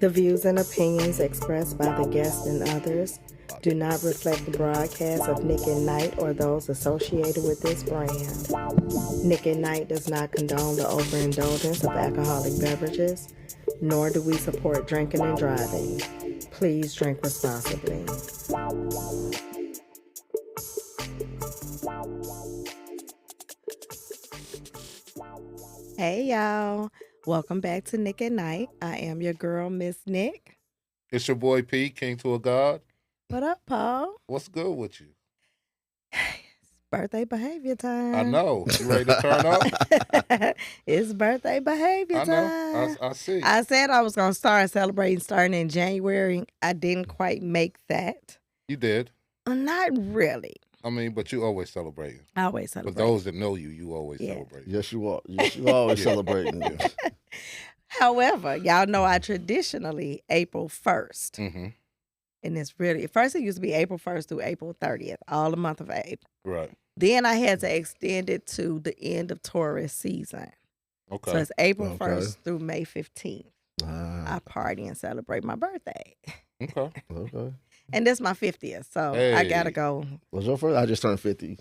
The views and opinions expressed by the guests and others do not reflect the broadcast of Nick at Night or those associated with this brand. Nick at Night does not condone the overindulgence of alcoholic beverages, nor do we support drinking and driving. Please drink responsibly. Hey y'all, welcome back to Nick at Night. I am your girl, Miss Nick. It's your boy P, King to a God. What up, Paul? What's good with you? It's birthday behavior time. I know. You ready to turn up? It's birthday behavior I time. know. I see. I said I was going to start celebrating starting in January. I didn't quite make that. You did. Not really. I mean, but you always celebrating. I always celebrate. For those that know you, you always celebrate. Yes, you are. You always celebrating. However, y'all know I traditionally April 1st. Mm-hmm. And it's really, first it used to be April 1st through April 30th, all the month of April. Right. Then I had to extend it to the end of Taurus season. Okay. So it's April 1st through May 15th. Ah, I party and celebrate my birthday. Okay. okay. And this is my 50th, so I got to go. Was your first? I just turned 50.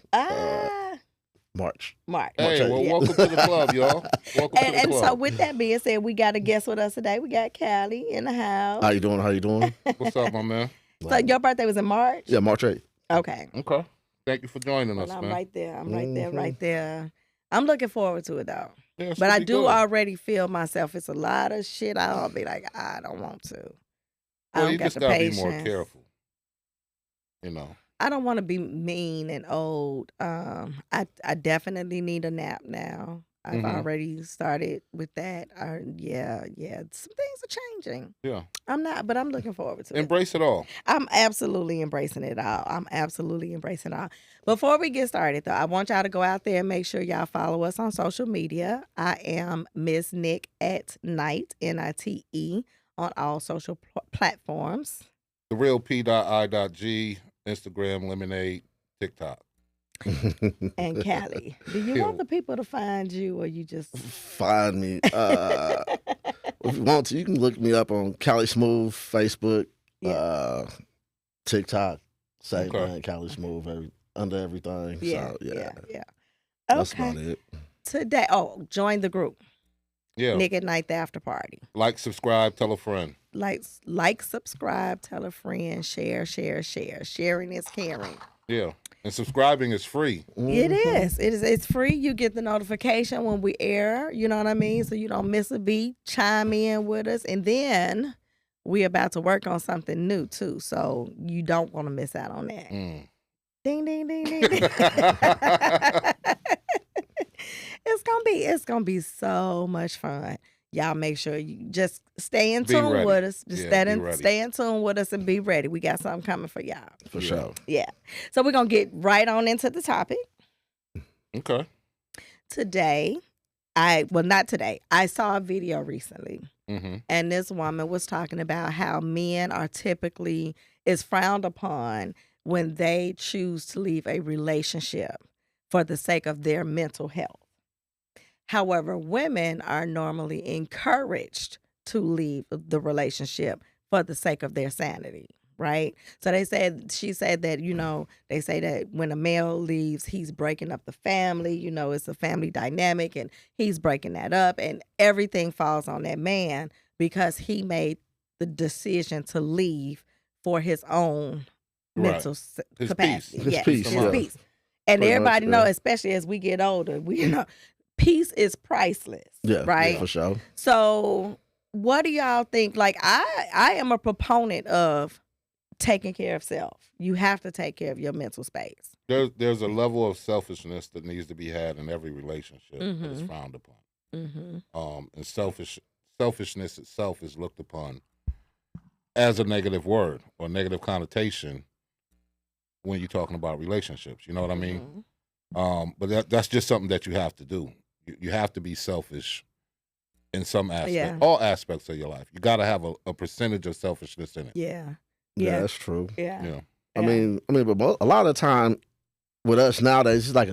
March. March. Hey, well, welcome to the club, y'all. Welcome to the And club. so with that being said, we got a guest with us today. We got Callie in the house. How you doing? How you doing? What's up, my man? So your birthday was in March? Yeah, March 8th. Okay. Okay. Thank you for joining us, Well, I'm man. right there. I'm right there. I'm looking forward to it, though. Yeah, it's But gonna I be do good. already feel myself. It's a lot of shit. I'll be like, I don't want to. I Well, don't you got just the gotta patience. be more careful. You know. I don't want to be mean and old. I definitely need a nap now. I've Mhm. already started with that. Yeah. Some things are changing. Yeah. I'm looking forward to it. Embrace it all. I'm absolutely embracing it all. Before we get started, though, I want y'all to go out there and make sure y'all follow us on social media. I am Miss Nick at Night, NITE, on all social platforms. The real P.I.G, Instagram, Lemonade, TikTok. And Callie, do you want the people to find you, or you just Find me. If you want to, you can look me up on Cali Smooth, Facebook, TikTok, same thing, Cali Smooth, under everything. Yeah. So, yeah. Okay. That's about it. Today, join the group. Yeah. Nick at Night, the after party. Like, subscribe, tell a friend. Like, subscribe, tell a friend, share. Sharing is caring. Yeah. And subscribing is free. It is. It's free. You get the notification when we air. You know what I mean? So you don't miss a beat. Chime in with us. And then we're about to work on something new, too. So you don't want to miss out on that. Mm. Ding, ding, ding, ding. It's gonna be so much fun. Y'all make sure you just stay in tune ready. with us. Just Yeah, be ready. stay in tune with us and be ready. We got something coming for y'all. For sure. Yeah. So we're gonna get right on into the topic. Okay. Today, not today. I saw a video recently, Mm-hmm. and this woman was talking about how men are typically is frowned upon when they choose to leave a relationship for the sake of their mental health. However, women are normally encouraged to leave the relationship for the sake of their sanity, right? So she said that, they say that when a male leaves, he's breaking up the family, it's a family dynamic, and he's breaking that up, and everything falls on that man because he made the decision to leave for his own mental His capacity. peace. His Yes, peace, his yeah. peace. And Pretty everybody much, know, yeah. especially as we get older, peace is priceless. Yeah, right? for sure. So what do y'all think? Like, I am a proponent of taking care of self. You have to take care of your mental space. There's a level of selfishness that needs to be had in every relationship that is Mhm. frowned upon. Mm-hmm. And selfishness itself is looked upon as a negative word or negative connotation when you're talking about relationships. You know what I mean? But that's just something that you have to do. You have to be selfish in some aspect, all aspects of your life. You got to have a percentage of selfishness in it. Yeah. Yeah, that's true. Yeah. I mean, but a lot of the time with us nowadays, it's like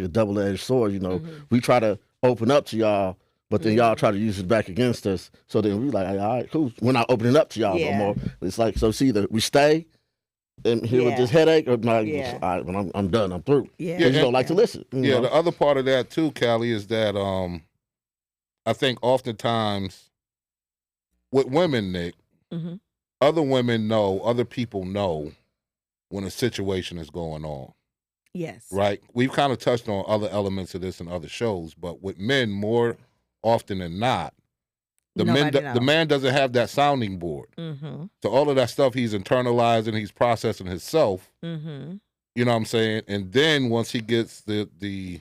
a double-edged sword. Mhm. We try to open up to y'all, But then y'all try to use it back against us. So then we like, all right, cool. We're not opening up to y'all no more. It's like, so it's either we stay and here with this headache, or like, all right, when I'm done, I'm through. Yeah. You don't like to listen. You know? The other part of that too, Callie, is that I think oftentimes with women, Nick, other women know, other people know when a situation is going on. Yes. Right? We've kind of touched on other elements of this in other shows, but with men, more often than not, the man doesn't have that sounding board. So all of that stuff he's internalizing, he's processing himself. You know what I'm saying? And then once he gets the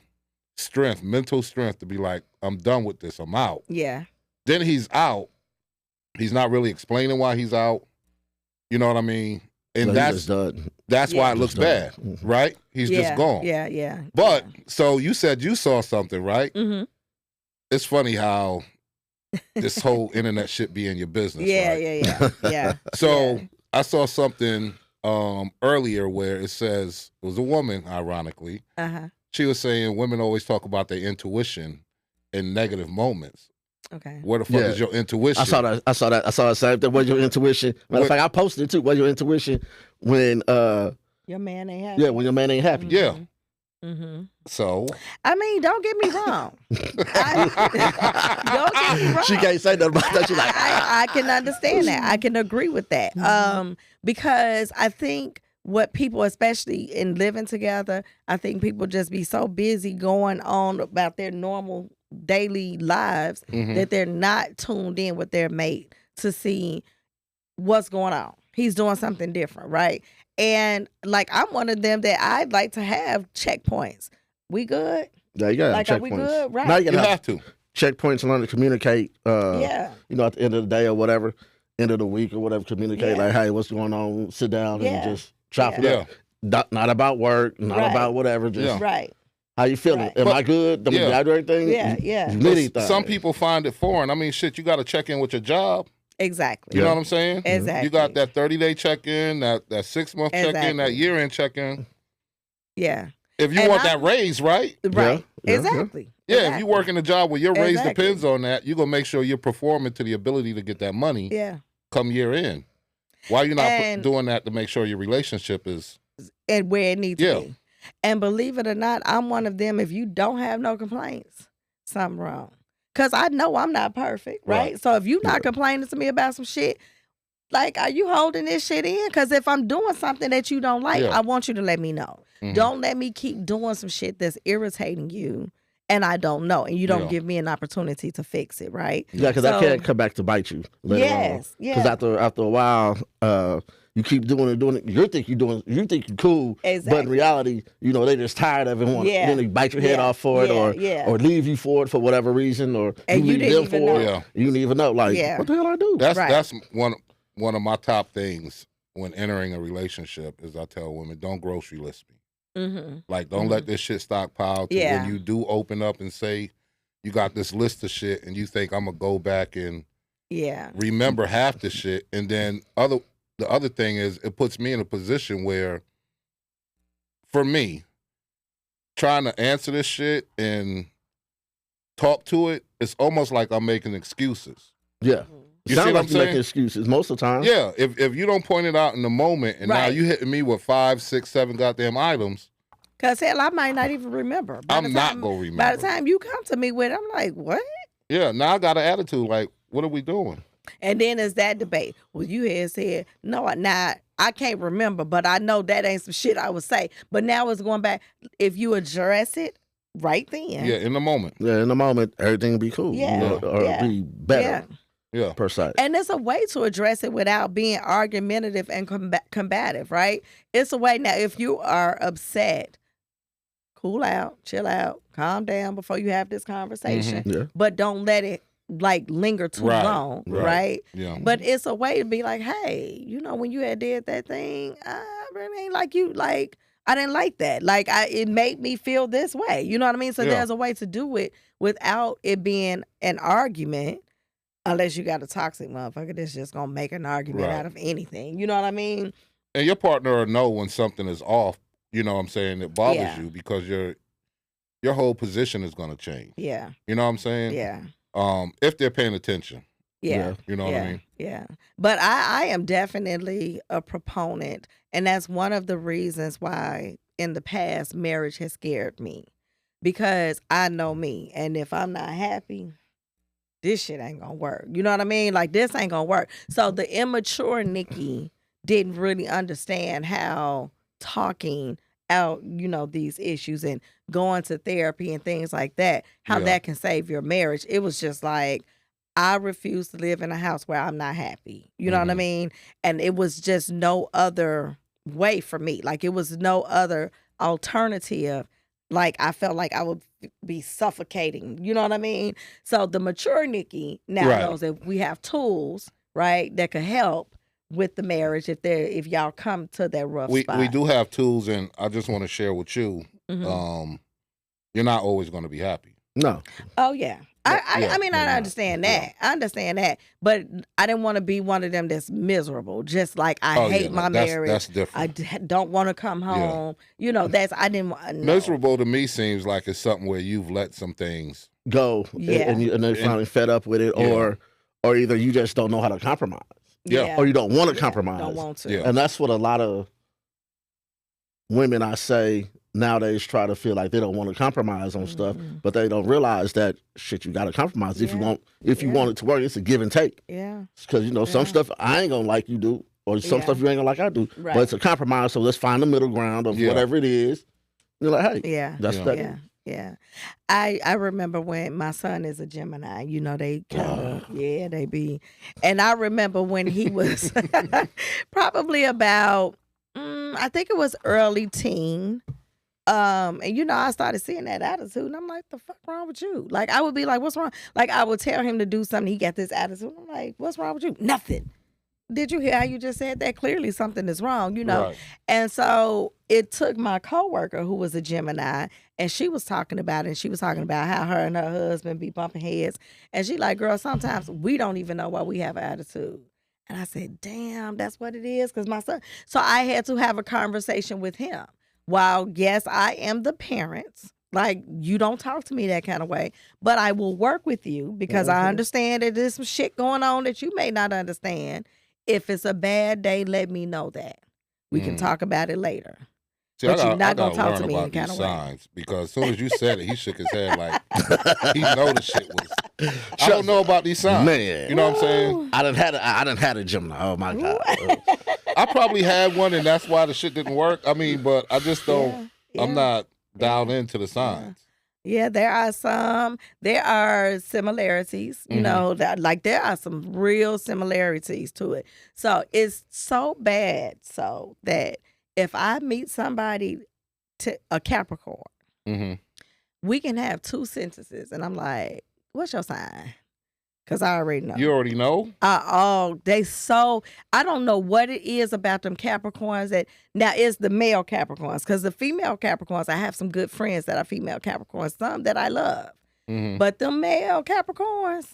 strength, mental strength to be like, I'm done with this, I'm out. Yeah. Then he's out. He's not really explaining why he's out. You know what I mean? And that's why it looks bad, right? He's just gone. Yeah. But so you said you saw something, right? It's funny how this whole internet shit be in your business. Yeah. So I saw something earlier where it says, it was a woman, ironically. She was saying women always talk about their intuition in negative moments. Okay. Where the fuck is your intuition? I saw that same thing. Where's your intuition? Matter of fact, I posted it too. Where's your intuition when your man ain't happy? Yeah, when your man ain't happy. Yeah. So I mean, don't get me wrong. Don't get me wrong. She can't say nothing about that. She's like, I can understand that. I can agree with that. Because I think what people, especially in living together, I think people just be so busy going on about their normal daily lives that they're not tuned in with their mate to see what's going on. He's doing something different, right? And like, I'm one of them that I'd like to have checkpoints. We good? Yeah, you gotta like, have are we checkpoints. good? Right. Now you have to. Checkpoints and learn to communicate. You know, at the end of the day or whatever, end of the week or whatever, communicate like, hey, what's going on? Sit down and just chop it up. Not about work, not about whatever, just how you feeling? Am I good? Did we do everything? You need anything. Some people find it foreign. I mean, shit, you got to check in with your job. Exactly. You know what I'm saying? Exactly. You got that 30-day check-in, that 6-month check-in, that year-end check-in. Yeah. If you want that raise, right? Right. Exactly. Yeah, if you work in a job where your raise depends on that, you're going to make sure you're performing to the ability to get that money come year end. Why are you not doing that to make sure your relationship is... And where it needs to be. And believe it or not, I'm one of them, if you don't have no complaints, something wrong. Because I know I'm not perfect, right? So if you're not complaining to me about some shit, like, are you holding this shit in? Because if I'm doing something that you don't like, I want you to let me know. Don't let me keep doing some shit that's irritating you and I don't know. And you don't give me an opportunity to fix it, right? Yeah, because I can't come back to bite you. Because after a while, you keep doing it. You think you're cool, but in reality, you know, they just tired of it. Then they bite your head off for it, or leave you for it for whatever reason, or and you leave them for it. You didn't even know, like, what the hell I do? That's one of my top things when entering a relationship is I tell women, don't grocery list me. Like, don't let this shit stockpile to when you do open up and say you got this list of shit and you think I'm gonna go back and remember half the shit, and then the other thing is it puts me in a position where, for me, trying to answer this shit and talk to it, it's almost like I'm making excuses. Yeah. You see what I'm saying? Making excuses most of the time. Yeah. If you don't point it out in the moment and now you hitting me with 5, 6, 7 goddamn items. Because hell, I might not even remember. I'm not going to remember. By the time you come to me with it, I'm like, what? Yeah. Now I got an attitude like, what are we doing? And then it's that debate. Well, you had said, no, I can't remember, but I know that ain't some shit I would say. But now it's going back. If you address it right then. Yeah, in the moment. Yeah, in the moment, everything will be cool. Yeah. Or be better. Yeah. Per se. And there's a way to address it without being argumentative and combative, right? It's a way. Now, if you are upset, cool out, chill out, calm down before you have this conversation. Yeah. But don't let it like linger too long, right? Yeah. But it's a way to be like, hey, you know, when you had did that thing, I really ain't like you. Like, I didn't like that. Like, it made me feel this way. You know what I mean? So there's a way to do it without it being an argument. Unless you got a toxic motherfucker that's just gonna make an argument out of anything. You know what I mean? And your partner will know when something is off, you know what I'm saying, it bothers you because your whole position is gonna change. Yeah. You know what I'm saying? Yeah. if they're paying attention. Yeah. You know what I mean? Yeah. But I am definitely a proponent, and that's one of the reasons why in the past marriage has scared me, because I know me, and if I'm not happy, this shit ain't gonna work. You know what I mean? Like, this ain't gonna work. So the immature Nikki didn't really understand how talking out, these issues and going to therapy and things like that, how that can save your marriage. It was just like, I refuse to live in a house where I'm not happy. You know what I mean? And it was just no other way for me. Like, it was no other alternative. Like, I felt like I would be suffocating. You know what I mean? So the mature Nikki now knows that we have tools, right, that could help with the marriage if y'all come to that rough spot. We do have tools, and I just want to share with you. You're not always going to be happy. No. Oh yeah. I mean, I understand that. I understand that. But I didn't want to be one of them that's miserable. Just like, I hate my marriage. That's different. I don't want to come home. I didn't want. No. Miserable to me seems like it's something where you've let some things go. And they're finally fed up with it. Or either you just don't know how to compromise. Yeah. Or you don't want to compromise. Don't want to. Yeah. And that's what a lot of women, I say, nowadays try to feel like they don't want to compromise on stuff, but they don't realize that you got to compromise if you want it to work. It's a give and take. Yeah. Because some stuff I ain't gonna like you do, or some stuff you ain't gonna like I do. Right. But it's a compromise. So let's find the middle ground of whatever it is. You're like, hey, that's that. Yeah. I remember when my son is a Gemini, they kind of, they be. And I remember when he was probably about, I think it was early teen. And I started seeing that attitude, and I'm like, the fuck wrong with you? Like, I would be like, what's wrong? Like, I would tell him to do something, he got this attitude. I'm like, what's wrong with you? Nothing. Did you hear how you just said that? Clearly something is wrong, Right. And so it took my coworker, who was a Gemini, and she was talking about it, and she was talking about how her and her husband be bumping heads. And she like, girl, sometimes we don't even know why we have an attitude. And I said, damn, that's what it is, because my son. So I had to have a conversation with him. While, yes, I am the parent, like, you don't talk to me that kind of way, but I will work with you because I understand that there's some shit going on that you may not understand. If it's a bad day, let me know that. We can talk about it later. See, but you're not going to talk to me in kind of way. Because as soon as you said it, he shook his head like he know the shit was. I don't know about these signs. Man. You know what I'm saying? I done had a Gemini. Oh, my God. I probably had one, and that's why the shit didn't work. I mean, but I just don't, I'm not dialed into the signs. Yeah, there are similarities, that there are some real similarities to it. So it's so bad so that if I meet somebody, a Capricorn, we can have 2 sentences, and I'm like, what's your sign? Because I already know. You already know? I don't know what it is about them Capricorns that, now it's the male Capricorns, because the female Capricorns, I have some good friends that are female Capricorns, some that I love. But the male Capricorns,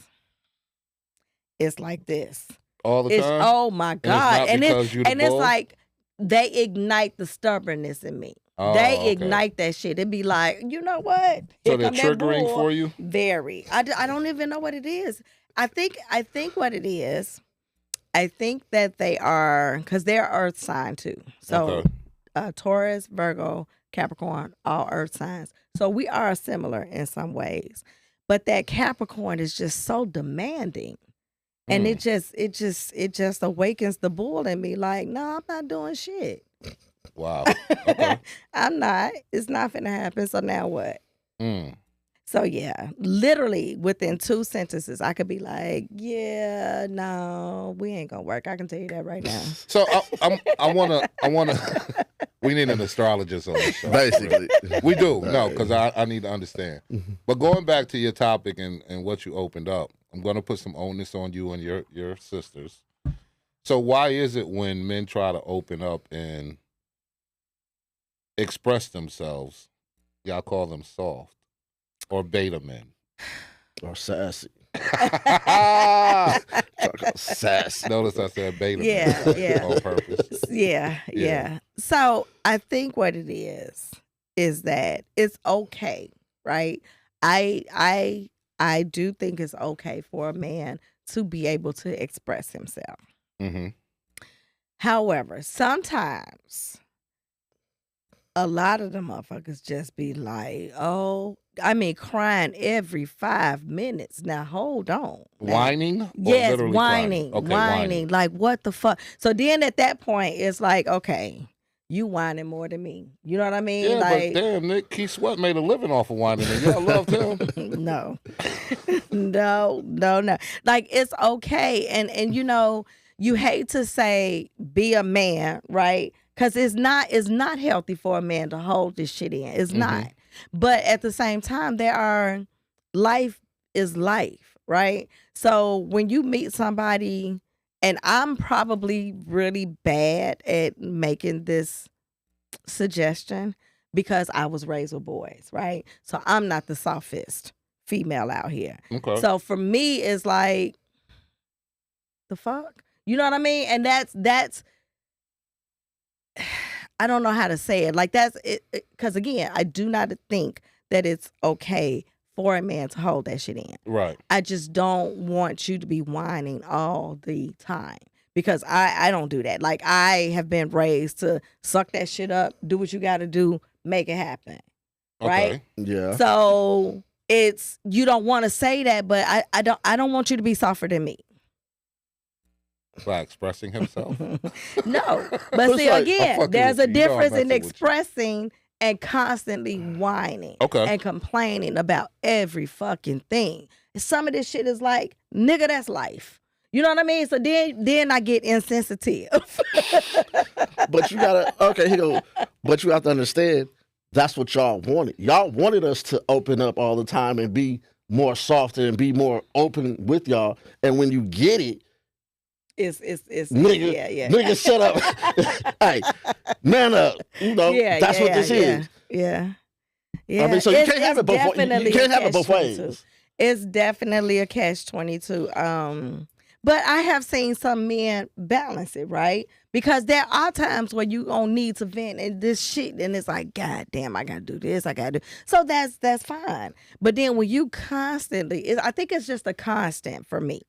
it's like this. All the time? Oh my God. And it's like, they ignite the stubbornness in me. They ignite that shit. It'd be like, you know what? So they're triggering for you? Very. I don't even know what it is. I think what it is, I think that they are, because they're earth sign too. So Taurus, Virgo, Capricorn, all earth signs. So we are similar in some ways. But that Capricorn is just so demanding. And it just awakens the bull in me. Like, no, I'm not doing shit. Wow. Okay. I'm not. It's not finna happen. So now what? So yeah, literally within 2 sentences, I could be like, yeah, no, we ain't gonna work. I can tell you that right now. So I wanna. We need an astrologist on this show. Basically, we do. No, because I need to understand. But going back to your topic and what you opened up, I'm gonna put some onus on you and your sisters. So why is it when men try to open up and express themselves, y'all call them soft or beta men? Or sassy. Sassy. Notice I said beta men. Yeah. On purpose. Yeah. So I think what it is that it's okay, right? I I do think it's okay for a man to be able to express himself. Mm-hmm. However, sometimes a lot of the motherfuckers just be like, crying every 5 minutes. Now, hold on. Whining? Yes, whining. Okay, whining. Like, what the fuck? So then at that point, it's like, okay, you whining more than me. You know what I mean? Yeah, like, but damn, Nick, Keith Sweat made a living off of whining, and y'all loved him. No. No. Like, it's okay. And you hate to say be a man, right? Because it's not healthy for a man to hold this shit in. It's not. But at the same time, life is life, right? So when you meet somebody, and I'm probably really bad at making this suggestion because I was raised with boys, right? So I'm not the softest female out here. Okay. So for me, it's like, the fuck? You know what I mean? And that's I don't know how to say it. Like, that's it, because again, I do not think that it's okay for a man to hold that shit in. Right. I just don't want you to be whining all the time, because I don't do that. Like, I have been raised to suck that shit up, do what you got to do, make it happen. Right? Okay. Yeah. So you don't want to say that, but I don't want you to be softer than me. By expressing himself? No. But see, again, there's a difference in expressing and constantly whining and complaining about every fucking thing. Some of this shit is like, nigga, that's life. You know what I mean? So then I get insensitive. But you gotta, but you have to understand, that's what y'all wanted. Y'all wanted us to open up all the time and be more softer and be more open with y'all. And when you get it, it's nigga, nigga, shut up. Hey, man up. That's what this is. Yeah. I mean, so you can't have it both ways. You can't have it both ways. It's definitely a catch-22. But I have seen some men balance it, right? Because there are times where you gonna need to vent and this shit, and it's like, God damn, I gotta do this, I gotta do. So that's fine. But then when you constantly, I think it's just a constant for me.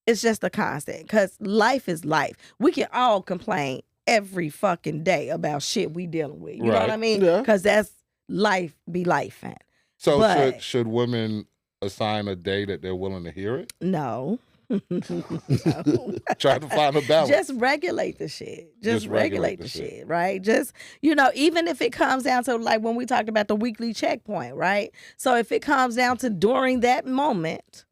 It's just a constant, because life is life. We can all complain every fucking day about shit we dealing with. You know what I mean? Because that's life be life. So should women assign a day that they're willing to hear it? No. Try to find a balance. Just regulate the shit. Just regulate the shit, right? Just, even if it comes down to, like, when we talked about the weekly checkpoint, right? So if it comes down to during that moment,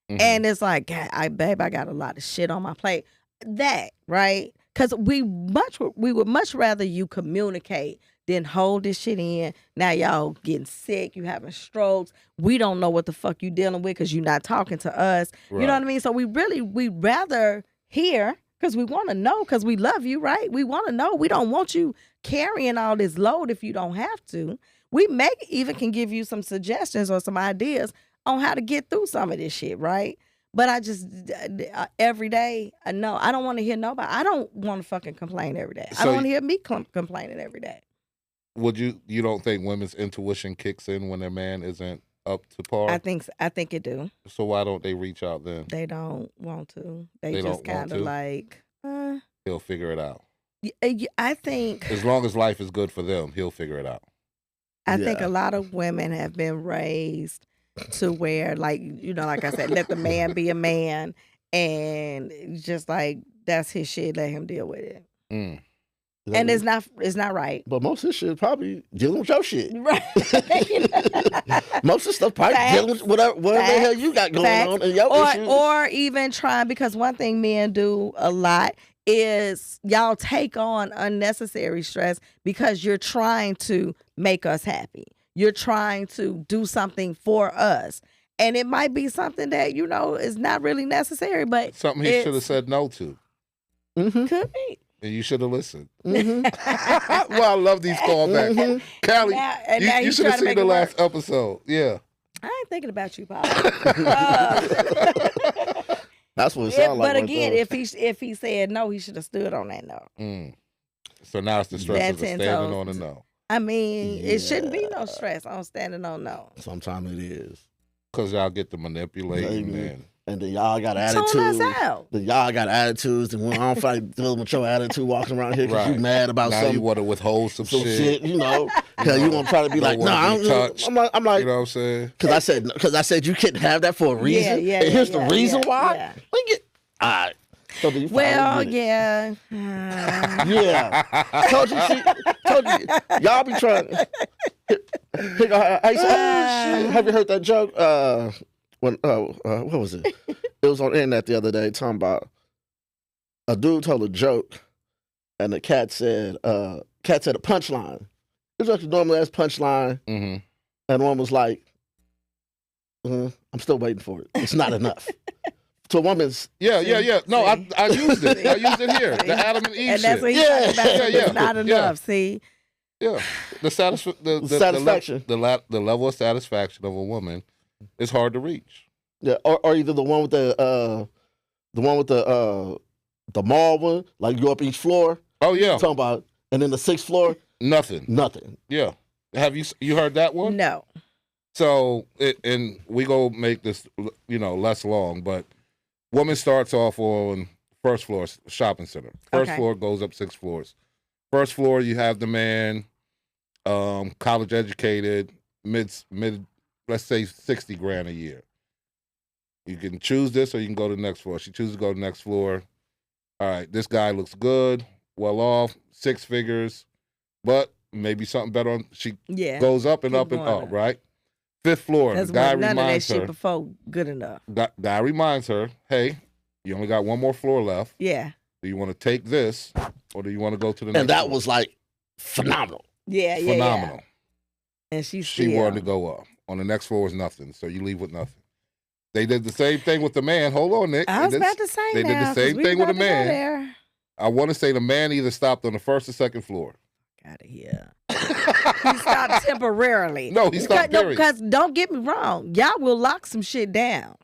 and it's like, God, I got a lot of shit on my plate, that, right? Because we would much rather you communicate than hold this shit in. Now y'all getting sick, you having strokes. We don't know what the fuck you dealing with because you're not talking to us. Right. You know what I mean? So we'd rather hear, because we want to know, because we love you, right? We want to know. We don't want you carrying all this load if you don't have to. We even can give you some suggestions or some ideas on how to get through some of this shit, right? But I just, every day, no, I don't want to hear nobody. I don't want to fucking complain every day. I don't want to hear me complaining every day. You don't think women's intuition kicks in when their man isn't up to par? I think it do. So why don't they reach out then? They don't want to. They just kind of like, he'll figure it out. I think as long as life is good for them, he'll figure it out. I think a lot of women have been raised to where, like, like I said, let the man be a man, and just like, that's his shit, let him deal with it. And it's not right. But most of this shit probably dealing with your shit. Right. Most of the stuff probably dealing with whatever the hell you got going on in your issues. Or even trying, because one thing men do a lot is y'all take on unnecessary stress because you're trying to make us happy. You're trying to do something for us. And it might be something that, is not really necessary, but something he should have said no to. Could be. And you should have listened. Well, I love these callbacks. Callie, you should have seen the last episode. Yeah. I ain't thinking about you, Paul. That's what it sounds like. But again, if he said no, he should have stood on that no. So now it's the stress of standing on a no. I mean, it shouldn't be no stress on standing on no. Sometimes it is. Because y'all get to manipulating and then y'all got attitudes. Tune us out. Then y'all got attitudes, and when I don't fight dealing with your attitude walking around here because you mad about now something. You want to withhold some shit, you know? Because you want to try to be like, no, I'm like, you know what I'm saying? Because I said you couldn't have that for a reason. Yeah, and here's the reason why. Yeah. All right. So do you yeah. Yeah. Told you. Y'all be trying. Have you heard that joke? What was it? It was on the internet the other day talking about a dude told a joke and the cat said a punchline. It was like a normal ass punchline. Mm-hmm. And one was like, I'm still waiting for it. It's not enough. To a woman's... Yeah. No, I used it. I used it here. The Adam and Eve and that's shit. what he's talking about. It's not enough, see? Yeah. The satisfaction. The level of satisfaction of a woman is hard to reach. Yeah, or either the one with the mall one, like you go up each floor. Oh yeah. Talking about, and then the 6th floor. Nothing. Yeah. Have you heard that one? No. So and we go make this less long, but woman starts off on first floor shopping center. First floor goes up 6 floors. First floor you have the man, college educated, mid let's say $60,000 a year. You can choose this or you can go to the next floor. She chooses to go to the next floor. All right, this guy looks good, well off, 6 figures, but maybe something better on. She goes up and up and up, right? 5th floor. The guy reminds her. Shit before good enough. Guy reminds her, hey, you only got one more floor left. Yeah. Do you want to take this or do you want to go to the next And that floor? was like phenomenal. Yeah. Phenomenal. And she wanted to go up. On the next floor was nothing, so you leave with nothing. They did the same thing with the man. Hold on, Nick. I was about to say they did the same thing with the man. I want to say the man either stopped on the 1st or 2nd floor. Out of here. He stopped temporarily. No, he stopped. Because don't get me wrong, y'all will lock some shit down.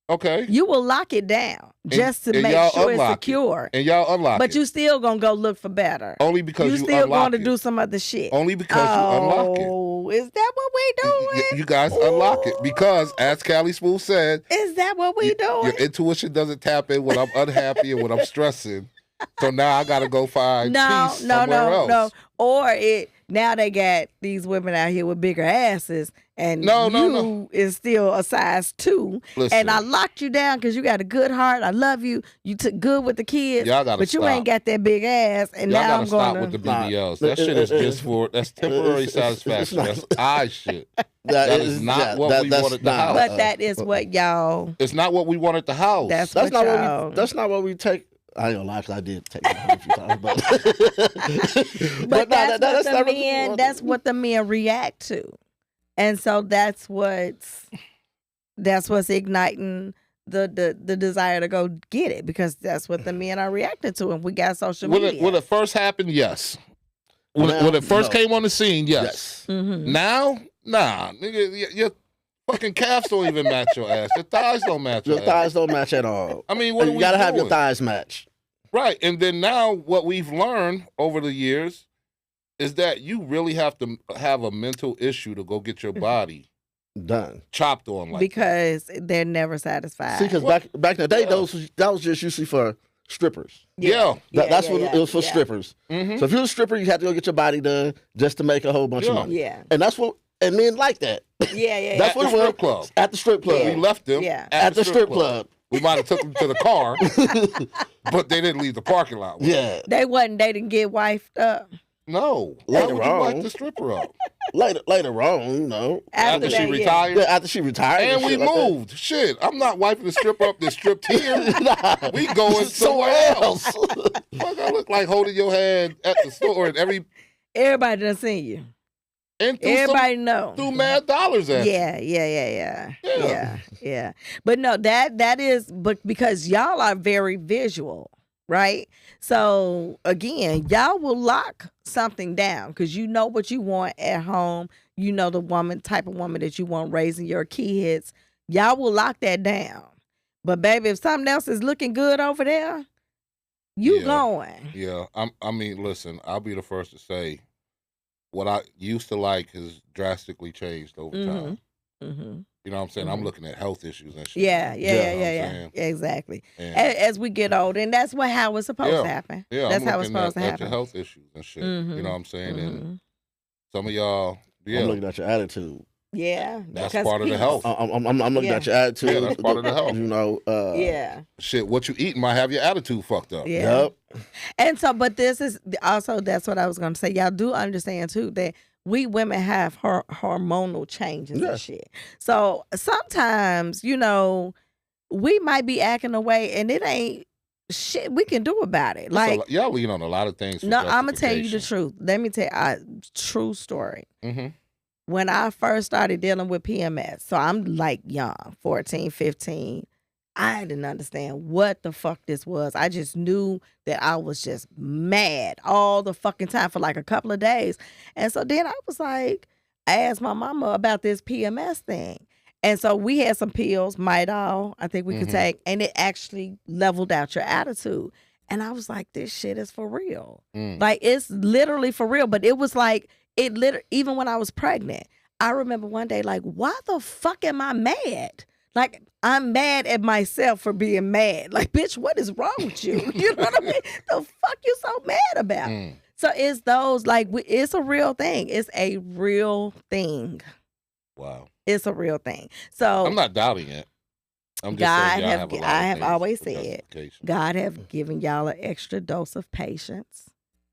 Okay. You will lock it down just to make sure it's secure. And y'all unlock but it. you still gonna go look for better. Only because you still going to do some other shit. Only because you unlock it. Oh, is that what we doing? You guys unlock it because, as Callie Smooth said, is that what we doing? Your intuition doesn't tap in when I'm unhappy and when I'm stressing. So now I gotta go find peace somewhere else. No. Or now they got these women out here with bigger asses, and you is still a size 2. Listen, and I locked you down because you got a good heart. I love you. You took good with the kids, but you ain't got that big ass. And y'all now I'm going to stop with the BBLs. That shit is just that's temporary satisfaction. That's eye shit. That is not what we want at the house. But that is what y'all. It's not what we want at the house. That's not what we take. I ain't gonna lie, because I did take it a few times, but that's what the men react to, and so that's what's igniting the desire to go get it, because that's what the men are reacting to, and we got social media. When it first happened, yes. When it first came on the scene, yes. Mm-hmm. Now, nah, nigga, your fucking calves don't even match your ass. Your thighs don't match your ass. Your thighs don't match at all. I mean, you gotta have your thighs match. Right. And then now what we've learned over the years is that you really have to have a mental issue to go get your body done, chopped on, like because they're never satisfied. See, because back in the day, that was just usually for strippers. That's what it was for strippers. Mm-hmm. So if you're a stripper, you had to go get your body done just to make a whole bunch of money. Yeah. And that's what, and men like that. Yeah. That's what it was. Strip club. At the strip club. We left them at the strip club. We might have took them to the car, but they didn't leave the parking lot. Yeah. They didn't get wifed up. No. Later on. Wipe the stripper up? Later on, you know. After she retired? Yeah, after she retired. And we moved. Shit, I'm not wiping the stripper up that stripped here. We going somewhere else. Fuck, I look like holding your hand at the store and everybody done seen you. And everybody know. Threw mad dollars at you. Yeah. But no, that is because y'all are very visual, right? So again, y'all will lock something down because you know what you want at home. You know the type of woman that you want raising your kids. Y'all will lock that down. But baby, if something else is looking good over there, you going. Yeah. I mean, listen, I'll be the first to say, what I used to like has drastically changed over time. Mm-hmm. You know what I'm saying? I'm looking at health issues and shit. Yeah. Exactly. As we get older, and that's how it's supposed to happen. Yeah, that's how it's supposed to happen. At your health issues and shit. You know what I'm saying? And some of y'all, I'm looking at your attitude. Yeah, that's part of the health. I'm looking at your attitude. Yeah, that's part of the health. You know, shit, what you eat might have your attitude fucked up. Yeah. Yep. And so, but this is also, that's what I was going to say. Y'all do understand too that we women have hormonal changes and shit. So sometimes, you know, we might be acting away and it ain't shit we can do about it. Like, y'all lean on a lot of things. No, I'm going to tell you the truth. Let me tell you a true story. When I first started dealing with PMS, so I'm like young, 14, 15, I didn't understand what the fuck this was. I just knew that I was just mad all the fucking time for like a couple of days. And so then I was like, I asked my mama about this PMS thing. And so we had some pills, Midol, I think we could take, and it actually leveled out your attitude. And I was like, this shit is for real. Like, it's literally for real. But it was like, even when I was pregnant, I remember one day, like, why the fuck am I mad? Like, I'm mad at myself for being mad. Like, bitch, what is wrong with you? You know what I mean? The fuck you so mad about? So it's those, like, it's a real thing. It's a real thing. Wow. It's a real thing. So I'm not doubting it. I'm just saying I have always said, God have given y'all an extra dose of patience.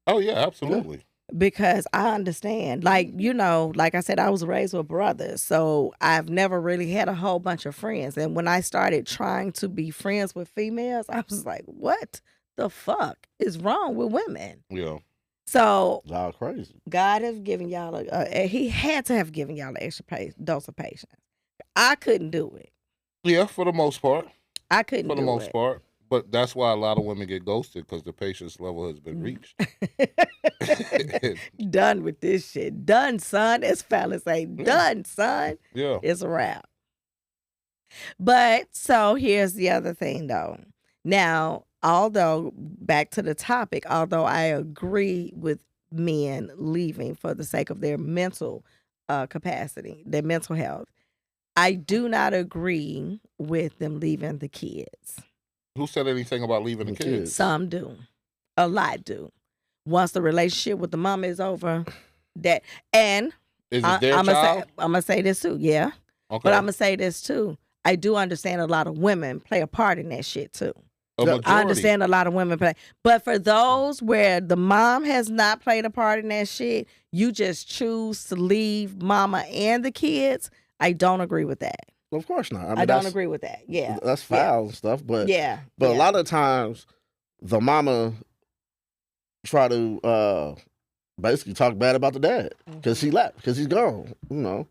Oh, yeah, absolutely. Because I understand, like, you know, like I said, I was raised with brothers, so I've never really had a whole bunch of friends. And when I started trying to be friends with females, I was like, what the fuck is wrong with women? Yeah. So y'all crazy. God has given y'all he had to have given y'all an extra dose of patience. I couldn't do it. Yeah, for the most part. I couldn't do it. For the most part. But that's why a lot of women get ghosted, because the patience level has been reached. Done with this shit. Done, son. As fellas say, done, son. Yeah. It's a wrap. But so here's the other thing, though. Now, although, back to the topic, although I agree with men leaving for the sake of their mental capacity, their mental health, I do not agree with them leaving the kids. Who said anything about leaving the kids? Some do. A lot do. Once the relationship with the mama is over, is it their child? I'm going to say this too, yeah. Okay. But I'm going to say this too. I do understand a lot of women play a part in that shit too. I understand a lot of women play. But for those where the mom has not played a part in that shit, you just choose to leave mama and the kids, I don't agree with that. Of course not. I don't agree with that. Yeah. That's foul and stuff. But a lot of times the mama try to basically talk bad about the dad because he left, because he's gone, you know.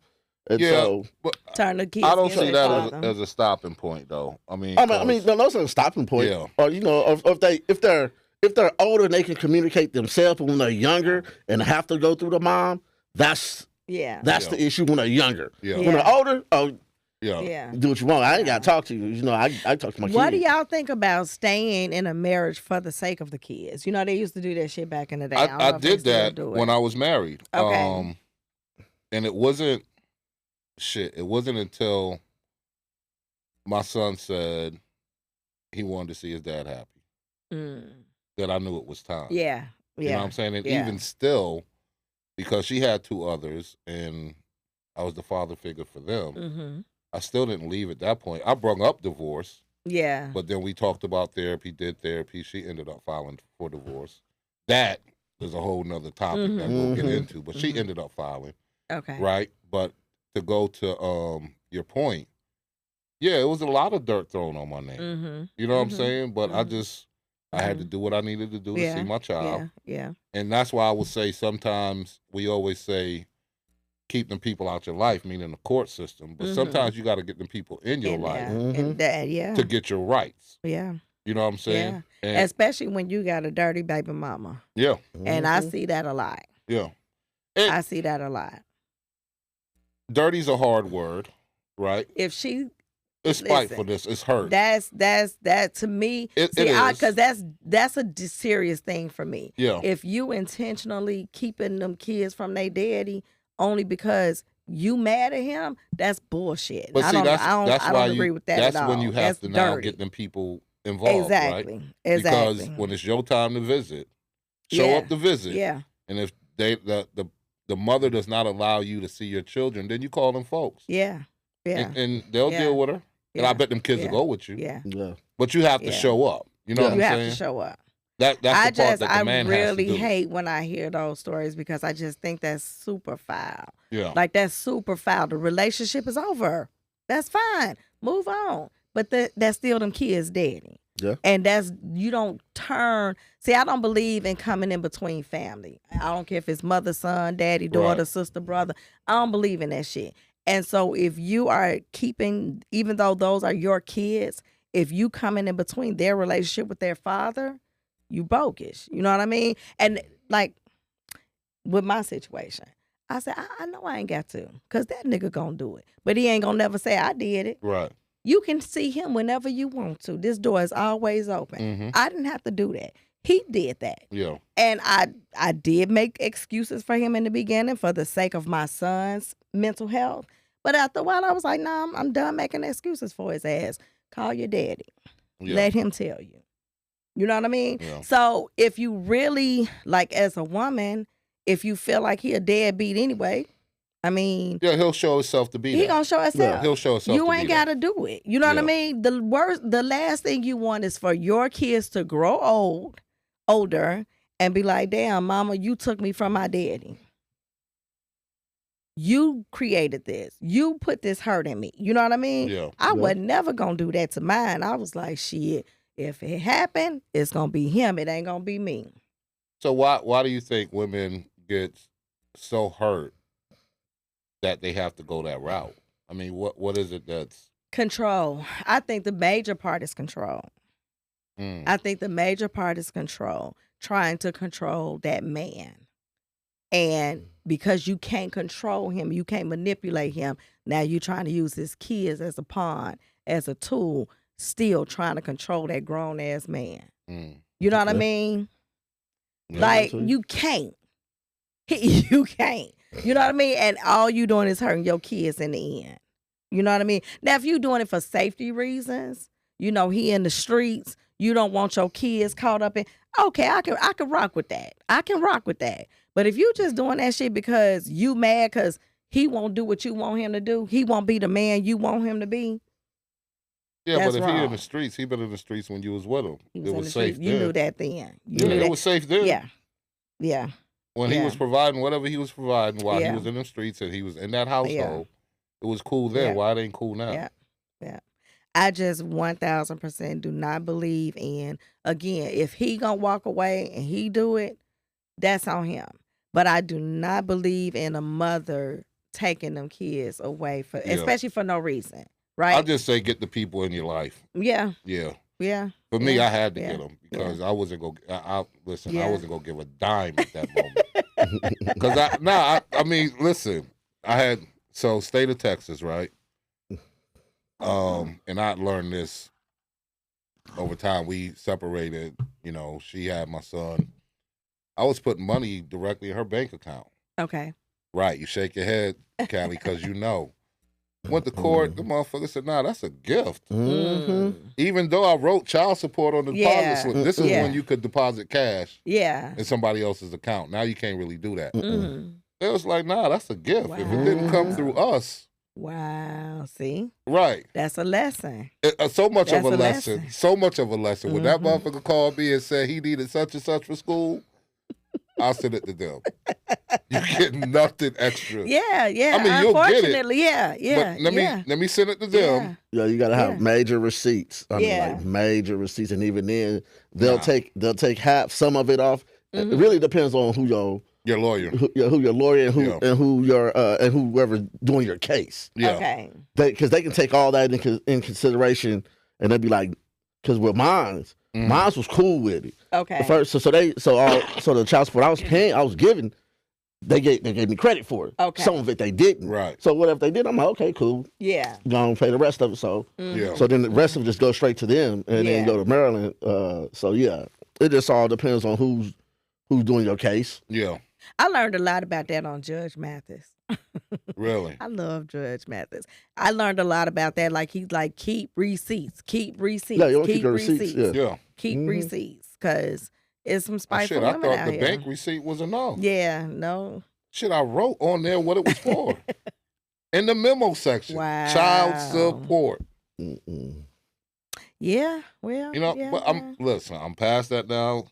And so, but turn the kids. I don't see that as a stopping point, though. I mean, no, that's a stopping point. Yeah. Or you know, if they're older and they can communicate themselves, but when they're younger and have to go through the mom, that's the issue when they're younger. Yeah. When they're older, yeah. do what you want. I ain't got to talk to you. You know, I talk to my kids. What do y'all think about staying in a marriage for the sake of the kids? You know, they used to do that shit back in the day. I did that when I was married. Okay. And it wasn't until my son said he wanted to see his dad happy that I knew it was time. Yeah. You know what I'm saying? And even still, because she had two others and I was the father figure for them, I still didn't leave at that point. I brought up divorce. Yeah. But then we talked about therapy, did therapy. She ended up filing for divorce. That is a whole nother topic that we'll get into. But she ended up filing. Okay. Right? But to go to your point, yeah, it was a lot of dirt thrown on my name. You know what I'm saying? But I had to do what I needed to do to see my child. Yeah. And that's why I would say sometimes we always say keep them people out your life, meaning the court system. But sometimes you got to get them people in your life to get your rights. Yeah. You know what I'm saying? Yeah. And especially when you got a dirty baby mama. Yeah. And I see that a lot. Yeah. I see that a lot. Dirty's a hard word, right? If she... It's spitefulness. It's hurt. That to me. It is. Because that's a serious thing for me. Yeah. If you intentionally keeping them kids from their daddy only because you mad at him, that's bullshit. But see, I don't agree with that at all. That's when you have to now get them people involved, right? Because when it's your time to visit, show up to visit. Yeah. And if the mother does not allow you to see your children, then you call them folks. Yeah. Yeah. And they'll deal with her. And I bet them kids will go with you. Yeah. But you have to show up. You know what I'm saying? You have to show up. That's the part that the man has to do. I really hate when I hear those stories because I just think that's super foul. Yeah. Like, that's super foul. The relationship is over. That's fine. Move on. But that's still them kids' daddy. Yeah. And you don't turn. See, I don't believe in coming in between family. I don't care if it's mother, son, daddy, daughter, sister, brother. I don't believe in that shit. And so if you are keeping, even though those are your kids, if you coming in between their relationship with their father, you bogus. You know what I mean? And like with my situation, I said, I know I ain't got to, because that nigga gonna do it. But he ain't gonna never say I did it. Right. You can see him whenever you want to. This door is always open. Mm-hmm. I didn't have to do that. He did that. Yeah. And I did make excuses for him in the beginning for the sake of my son's mental health. But after a while, I was like, nah, I'm done making excuses for his ass. Call your daddy. Yeah. Let him tell you. You know what I mean? Yeah. So if you really, like as a woman, if you feel like he a deadbeat anyway, I mean, yeah, he'll show himself to be that. He gonna show himself. Yeah, he'll show himself. You ain't gotta do it. You know what I mean? The last thing you want is for your kids to grow older, and be like, damn, mama, you took me from my daddy. You created this. You put this hurt in me. You know what I mean? Yeah. I was never gonna do that to mine. I was like, shit, if it happened, it's gonna be him. It ain't gonna be me. So why do you think women get so hurt that they have to go that route? I mean, what is it that's control? I think the major part is control. I think the major part is control, trying to control that man. And because you can't control him, you can't manipulate him, now you're trying to use his kids as a pawn, as a tool, still trying to control that grown-ass man. You know what I mean? Yeah, like, you can't. You can't. You know what I mean? And all you doing is hurting your kids in the end. You know what I mean? Now, if you doing it for safety reasons, you know, he in the streets, you don't want your kids caught up in, okay, I can rock with that. I can rock with that. But if you just doing that shit because you mad because he won't do what you want him to do, he won't be the man you want him to be. Yeah, but if he in the streets, he been in the streets when you was with him. It was safe then. You knew that then. It was safe then. Yeah. Yeah. When he was providing whatever he was providing while he was in the streets and he was in that household, it was cool then. Why it ain't cool now? Yeah. Yeah. I just 1000% do not believe in, again, if he gonna walk away and he do it, that's on him. But I do not believe in a mother taking them kids away, especially for no reason, right? I just say get the people in your life. Yeah. Yeah. Yeah. For me, I had to get them because I wasn't gonna. I wasn't gonna give a dime at that moment. Because I mean, listen, I had state of Texas, right? And I learned this over time. We separated. You know, she had my son. I was putting money directly in her bank account. Okay. Right. You shake your head, Callie, because you know. Went to court. The motherfucker said, "Nah, that's a gift." Mm-hmm. Even though I wrote child support on the deposit slip, this is when you could deposit cash. In somebody else's account. Now you can't really do that. Mm-hmm. It was like, nah, that's a gift. Wow. If it didn't come through us. Wow. See? Right. That's a lesson. So much of a lesson. So much of a lesson. When that motherfucker called me and said he needed such and such for school, I sent it to them. You get nothing extra. Yeah. I mean, you'll get it. Yeah. But let me send it to them. Yeah, you gotta have major receipts. I mean, like major receipts, and even then, they'll take half, some of it off. Mm-hmm. It really depends on who your lawyer, who your lawyer, and who your and whoever doing your case. Yeah. Okay. Because they can take all that in consideration, and they'd be like, because with mine was cool with it. Okay. First, so the child support I was paying, I was giving, they gave me credit for it. Okay. Some of it they didn't. Right. So whatever they did, I'm like, okay, cool. Yeah. Gonna pay the rest of it. So so then the rest of it just goes straight to them and then go to Maryland. So yeah, it just all depends on who's doing your case. Yeah. I learned a lot about that on Judge Mathis. Really? I love Judge Mathis. I learned a lot about that. Like he's like, keep receipts, keep receipts, Yeah, you want to keep keep your receipts. receipts, Yeah. keep receipts, because it's some Oh, spiteful shit, I women thought out the here. bank receipt was enough. Yeah, no. Shit, I wrote on there what it was for. In the memo section. Wow. Child support. Yeah, well, You know, yeah, but I'm past that now.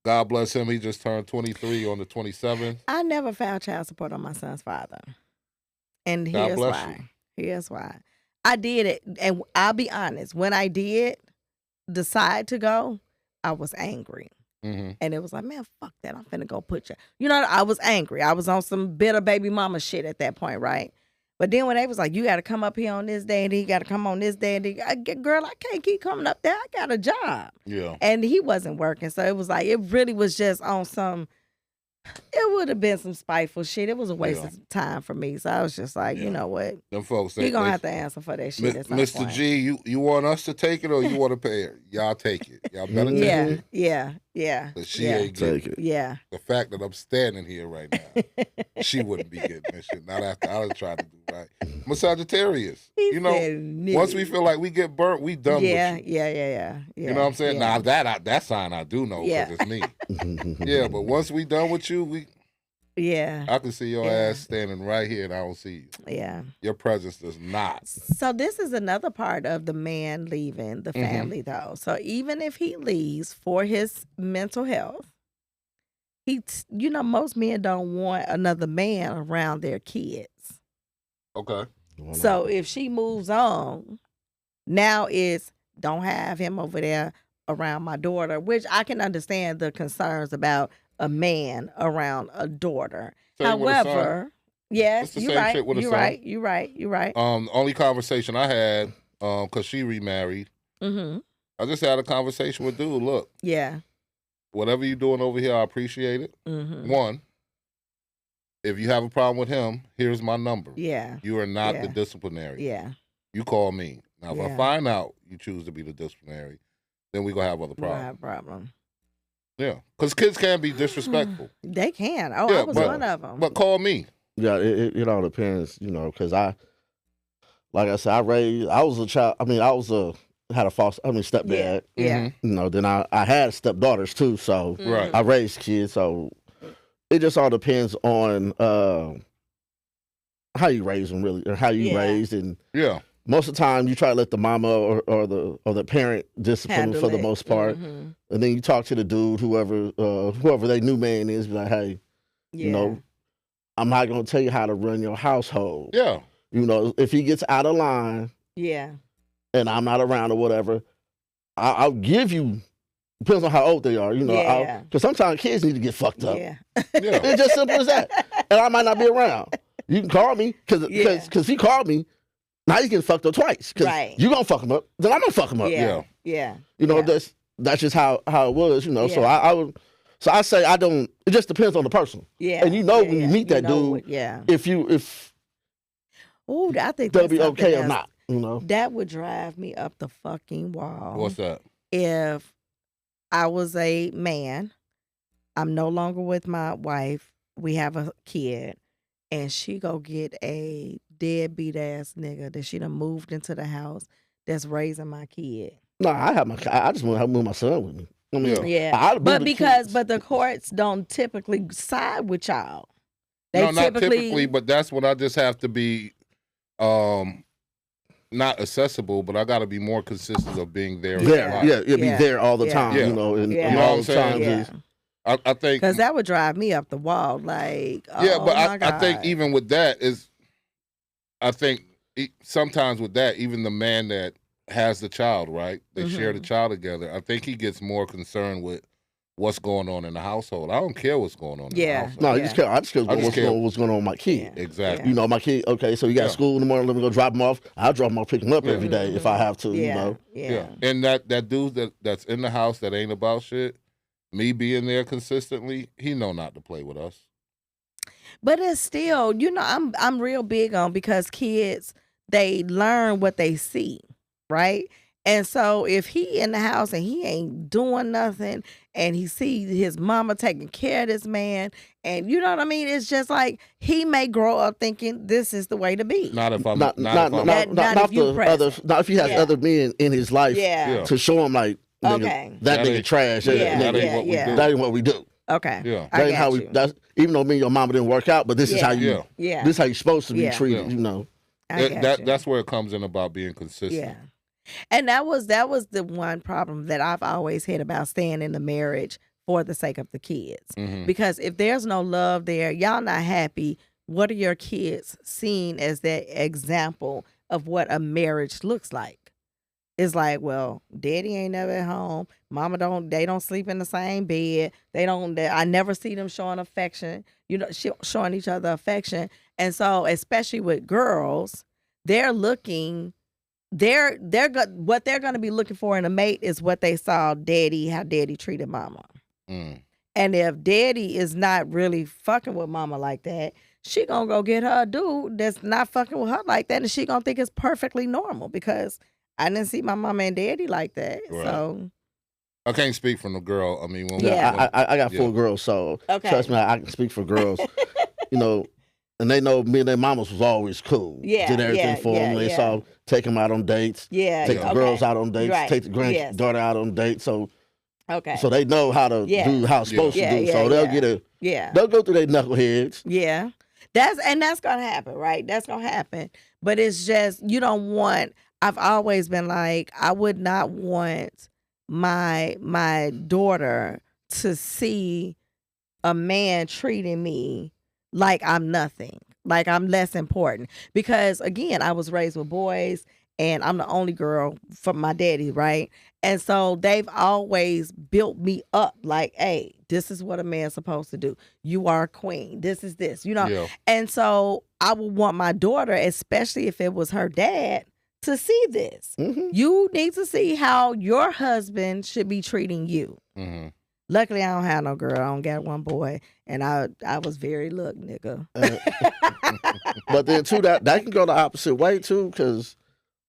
God bless him. He just turned 23 on the 27th. I never filed child support on my son's father. And God here's bless why. you. Here's why. I did it, and I'll be honest, when I did decide to go, I was angry. Mm-hmm. And it was like, man, fuck that. I'm finna go put you. You know, I was angry. I was on some bitter baby mama shit at that point, right? But then when they was like, you got to come up here on this day, and he got to come on this day, and girl, I can't keep coming up there. I got a job. Yeah. And he wasn't working. So it was like, it really was just on some, it would have been some spiteful shit. It was a waste of time for me. So I was just like, you know what? Them folks, You're going to have to answer for that shit at some Mr. point. G, you want us to take it or you want to pay it? Y'all take it. Y'all better take it. Yeah. But she ain't getting it. Yeah. The fact that I'm standing here right now, she wouldn't be getting this shit. Not after I was trying to do right. I'm a Sagittarius. He said, once we feel like we get burnt, we done with you. Yeah. You know what I'm saying? Yeah. Now that sign I do know because it's me. Yeah, but once we done with you, I can see your ass standing right here and I don't see you. Yeah. Your presence does not. So this is another part of the man leaving the family, though. So even if he leaves for his mental health, most men don't want another man around their kids. Okay. So if she moves on, now it's don't have him over there around my daughter, which I can understand the concerns about a man around a daughter. Same However, yes, you're right. You're right. The only conversation I had, because she remarried, I just had a conversation with dude. Look, whatever you're doing over here, I appreciate it. One, if you have a problem with him, here's my number. Yeah. You are not the disciplinary. Yeah. You call me. Now, if I find out you choose to be the disciplinary, then we're going to have other problems. Right, problem. Yeah, because kids can be disrespectful. They can. Oh, yeah, I was one of them. But call me. Yeah, it all depends, because like I said, I was a child. I mean, had a stepdad. Yeah. Then I had stepdaughters too, so I raised kids. So it just all depends on how you raise them, really, or how you raised, and most of the time you try to let the mama or the parent discipline for the most part, and then you talk to the dude, whoever their new man is, be like, hey, I'm not gonna tell you how to run your household. Yeah. If he gets out of line, and I'm not around or whatever, I'll give you. Depends on how old they are, because sometimes kids need to get fucked up. Yeah. It's just simple as that. And I might not be around. You can call me because he called me. Now he's getting fucked up twice because you gonna fuck him up. Then I'm gonna fuck him up. Yeah. That's just how it was, So I would. So I say I don't. It just depends on the person. Yeah. And when you meet that dude, if I think they'll be okay or not. That would drive me up the fucking wall. What's that? If I was a man, I'm no longer with my wife, we have a kid, and she go get a deadbeat ass nigga that she done moved into the house that's raising my kid. No, I just want to move my son with me. I mean, but the courts don't typically side with y'all. Not typically, but that's when I just have to be not accessible, but I got to be more consistent of being there. Be there all the time. You know what I'm saying? I think because that would drive me up the wall. Like, I think even with that I think sometimes with that, even the man that has the child, right? They share the child together. I think he gets more concerned with what's going on in the household. I don't care what's going on in the household. No, I just care what's going on with my kid. Exactly. My kid, okay, so you got school in the morning, let me go drop him off. I'll drop him off, pick him up every day if I have to, Yeah. And that dude that's in the house that ain't about shit, me being there consistently, he know not to play with us. But it's still, I'm real big on because kids, they learn what they see, right? And so if he in the house and he ain't doing nothing and he see his mama taking care of this man, and you know what I mean, it's just like he may grow up thinking this is the way to be. Not if he has other men in his life to show him like, nigga, that nigga trash. That ain't what we do. Okay. Yeah. That ain't how we. Even though me and your mama didn't work out, but this is how you. Yeah. This is how you're supposed to be treated. You know. That's where it comes in about being consistent. Yeah. And that was the one problem that I've always had about staying in the marriage for the sake of the kids. Mm-hmm. Because if there's no love there, y'all not happy. What are your kids seeing as that example of what a marriage looks like? It's like, well, daddy ain't never at home. Mama they don't sleep in the same bed. I never see them showing affection, showing each other affection. And so, especially with girls, they're looking, what they're going to be looking for in a mate is what they saw how daddy treated mama. Mm. And if daddy is not really fucking with mama like that, she going to go get her a dude that's not fucking with her like that. And she going to think it's perfectly normal because I didn't see my mama and daddy like that. Right. So I can't speak for the girl. I mean, I got 4 girls, so trust me, I can speak for girls. And they know me and their mamas was always cool. Yeah, did everything for them. They saw take them out on dates. Yeah, take the girls out on dates. Right. Take the granddaughter out on dates. So so they know how to do how it's supposed to do. So they'll they'll go through their knuckleheads. Yeah, that's gonna happen, right? That's gonna happen. But it's just you don't want. I've always been like, I would not want my daughter to see a man treating me like I'm nothing, like I'm less important. Because again, I was raised with boys and I'm the only girl from my daddy, right? And so they've always built me up like, hey, this is what a man's supposed to do. You are a queen. This is this, Yeah. And so I would want my daughter, especially if it was her dad, to see this. Mm-hmm. You need to see how your husband should be treating you. Mm-hmm. Luckily, I don't have no girl. I don't got one boy. And I was very nigga. But then, too, that can go the opposite way, too, because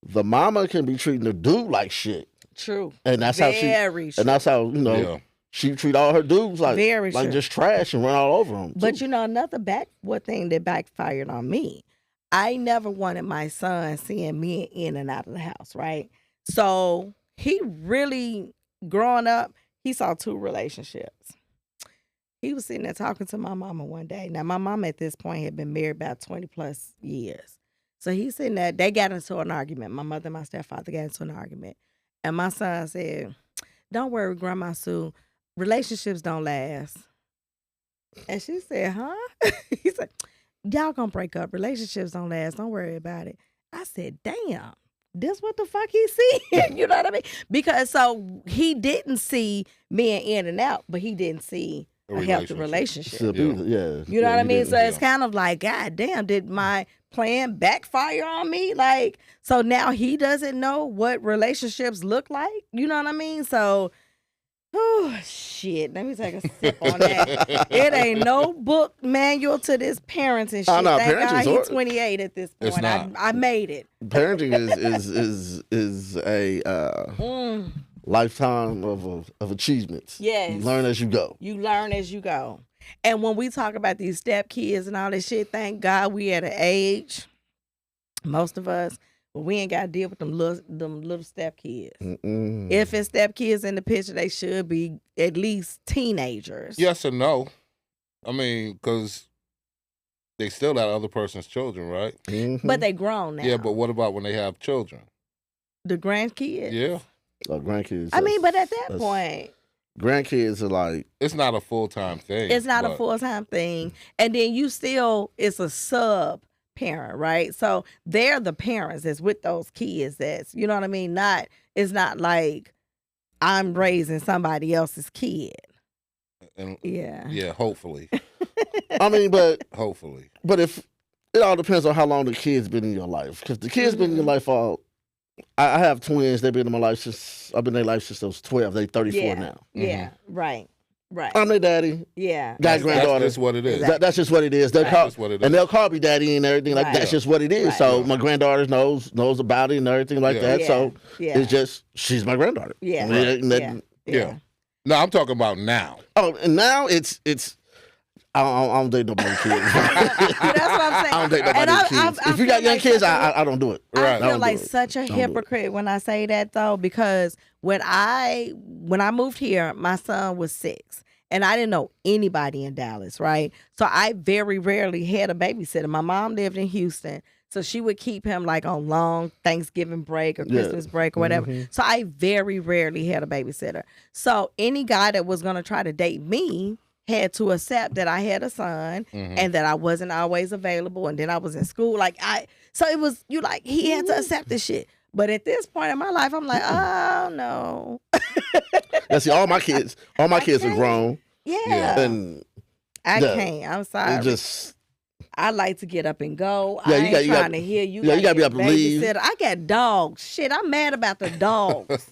the mama can be treating the dude like shit. True. And that's how and that's how, she treat all her dudes like just trash and run all over them. But, another thing that backfired on me, I never wanted my son seeing me in and out of the house, right? So he really, growing up, he saw 2 relationships. He was sitting there talking to my mama one day. Now, my mama at this point had been married about 20 plus years. So he's sitting there, they got into an argument. My mother and my stepfather got into an argument. And my son said, don't worry, Grandma Sue, relationships don't last. And she said, huh? He said, y'all gonna break up. Relationships don't last. Don't worry about it. I said, damn, this what the fuck he see? You know what I mean? Because so he didn't see men in and out, but he didn't see a healthy relationship. Yeah. You know what I mean? So it's kind of like, God damn, did my plan backfire on me? Like, so now he doesn't know what relationships look like. You know what I mean? So, oh, shit. Let me take a sip on that. It ain't no book manual to this parenting shit. Thank God he's 28 at this point. I made it. Parenting is a lifetime of achievements. Yes. You learn as you go. And when we talk about these step kids and all this shit, thank God we at an age, most of us, but we ain't got to deal with them little step kids. Mm-mm. If it's step kids in the picture, they should be at least teenagers. Yes and no. I mean, because they still that other person's children, right? Mm-hmm. But they grown now. Yeah, but what about when they have children? The grandkids? Yeah. Grandkids. I mean, but at that point, grandkids are like, it's not a full-time thing. It's not a full-time thing. And then it's a sub parent, right? So they're the parents that's with those kids that's, you know what I mean? It's not like I'm raising somebody else's kid. And, yeah, hopefully. I mean, but hopefully. But if it all depends on how long the kid's been in your life. Because the kid's been in your life I have twins. They've been in my life I've been in their life since I was 12. They're 34 now. Yeah, right. Right. I'm their daddy. Yeah. Got granddaughter. That's just what it is. Exactly. That's just what it is. And they'll call me daddy and everything. Like that's just what it is. Right. So my granddaughter knows about it and everything like that. Yeah. So it's just she's my granddaughter. Yeah. Yeah. No, I'm talking about now. Oh, and now it's. I don't date nobody kids. That's what I'm saying. I don't date nobody kids. If you got young kids, I don't do it. I feel like such a hypocrite when I say that though, because when I moved here, my son was 6. And I didn't know anybody in Dallas, right? So I very rarely had a babysitter. My mom lived in Houston, so she would keep him like on long Thanksgiving break or Christmas break or whatever. Mm-hmm. So I very rarely had a babysitter. So any guy that was going to try to date me had to accept that I had a son and that I wasn't always available, and then I was in school. So it was he had to accept this shit. But at this point in my life, I'm like, oh no. Now see, all my kids are grown. Yeah. And I can't. I'm sorry. I like to get up and go. Yeah, I ain't trying to hear you. Yeah, you gotta be up and leave. I got dogs. Shit, I'm mad about the dogs.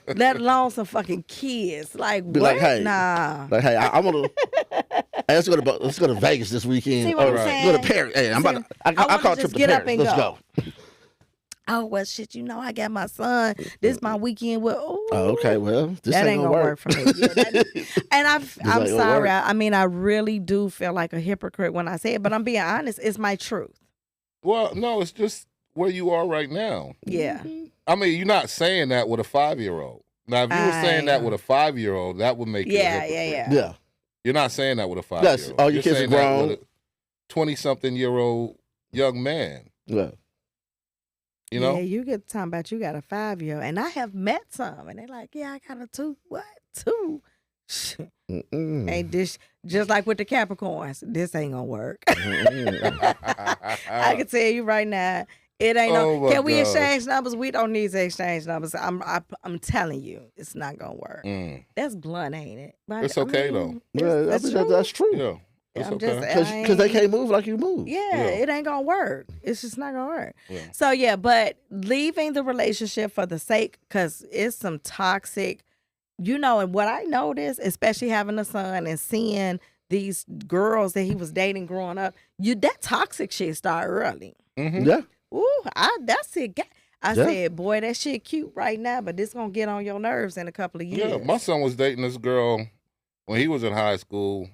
Let alone some fucking kids. Like, be what? Like, hey, nah. Like, hey, I'm gonna. Let's go to Vegas this weekend. See what I'm saying? Go to Paris. Hey, I call a trip to get Paris. Up and Let's go. Oh, well, shit, I got my son. This is my weekend with, okay, well, this that ain't gonna work for me. Yeah, and I'm sorry. I really do feel like a hypocrite when I say it, but I'm being honest. It's my truth. Well, no, it's just where you are right now. Yeah. I mean, you're not saying that with a 5-year-old. Now, if you were saying that with a 5-year-old, that would make you a hypocrite. Yeah. You're not saying that with a 5-year-old. Yes, all your kids are grown. With a 20-something-year-old young man. Yeah. You know? Yeah, you get talking about you got a 5-year-old, and I have met some, and they're like, yeah, I got a 2. What? 2? Ain't this just like with the Capricorns? This ain't gonna work. I can tell you right now, it ain't Can we exchange numbers? We don't need to exchange numbers. I'm telling you, it's not gonna work. That's blunt, ain't it? But it's okay though. Yeah, that's true. Yeah. Because they can't move like you move. Yeah, it ain't gonna work. It's just not gonna work. Yeah. So but leaving the relationship for the sake, because it's some toxic, and what I noticed, especially having a son and seeing these girls that he was dating growing up, that toxic shit start early. Mm-hmm. Yeah. Ooh, that's it. I said, boy, that shit cute right now, but this gonna get on your nerves in a couple of years. Yeah, my son was dating this girl when he was in high school.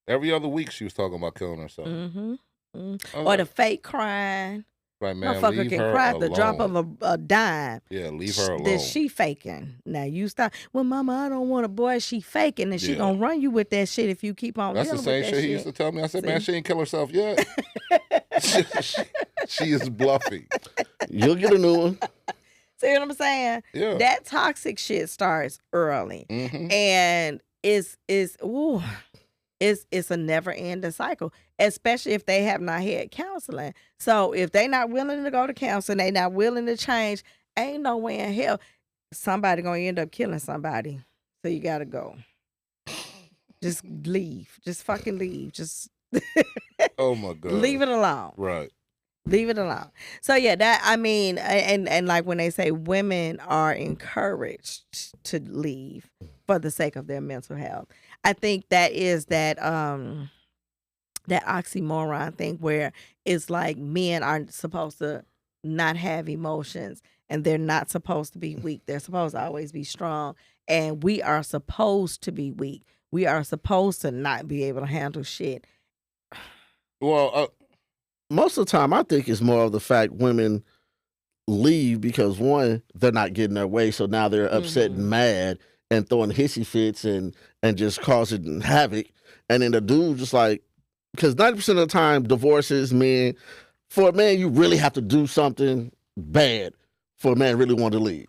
Every other week she was talking about killing herself. Or the fake crying. Right, man. Motherfucker can cry at the drop of a dime. Yeah, leave her alone. That she faking. Now you stop. Well, mama, I don't want a boy. She faking, and she gonna run you with that shit if you keep on. That's the same shit he used to tell me. I said, man, she ain't kill herself yet. she is bluffing. You'll get a new one. See what I'm saying? Yeah. That toxic shit starts early, and it's a never-ending cycle, especially if they have not had counseling. So if they not willing to go to counseling, they not willing to change, ain't no way in hell somebody going to end up killing somebody. So you got to go. Just leave. Just fucking leave. Just oh, my God. Leave it alone. Right. Leave it alone. So, and like when they say women are encouraged to leave for the sake of their mental health, I think that is that oxymoron thing where it's like men are supposed to not have emotions and they're not supposed to be weak. They're supposed to always be strong, and we are supposed to be weak. We are supposed to not be able to handle shit. Well, most of the time, I think it's more of the fact women leave because, one, they're not getting their way, so now they're upset and mad and throwing hissy fits and just causing havoc. And then the dude just like, because 90% of the time, divorces, men, for a man, you really have to do something bad for a man really want to leave.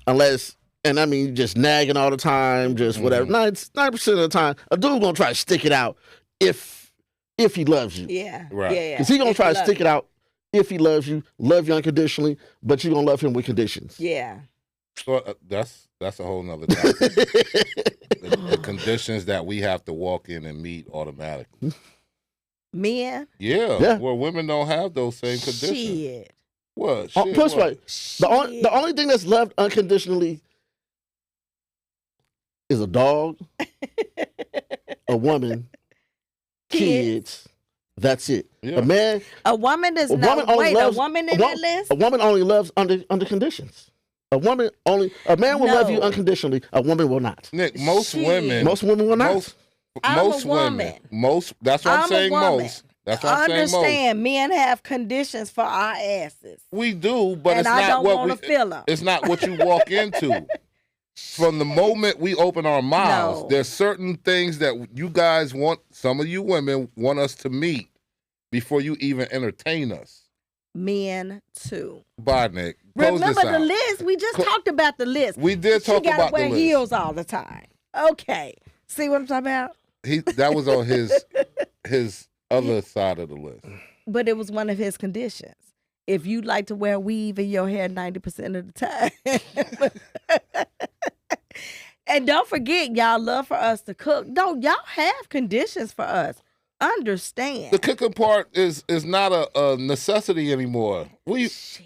Unless, and I mean, just nagging all the time, just whatever. 90% of the time, a dude gonna try to stick it out if he loves you. Yeah. Right. Yeah. Because he gonna try to stick it out if he loves you unconditionally, but you gonna love him with conditions. Yeah. Well, that's a whole nother topic. the conditions that we have to walk in and meet automatically. Men? Yeah. Where women don't have those same conditions. Shit. What? Plus, what? The only thing that's loved unconditionally is a dog a woman, kids. That's it. Yeah. A man. A woman is a woman only loves, a woman in that list. A woman only loves under conditions. A man will love you unconditionally. A woman will not. Nick, most women will not. Most women. That's what I'm saying. Most. That's what I'm saying. Understand, men have conditions for our asses. We do, but and it's I not don't want to feel them. It's not what you walk into. From the moment we open our mouths, there's certain things that you guys want. Some of you women want us to meet before you even entertain us. Men too. Bye, Nick. Remember the list? We just talked about the list. We did talk about the list. She gotta wear heels all the time. Okay. See what I'm talking about? That was on his other side of the list. But it was one of his conditions. If you like to wear weave in your hair 90% of the time. And don't forget, y'all love for us to cook. No, y'all have conditions for us. Understand. The cooking part is not a necessity anymore. Shit.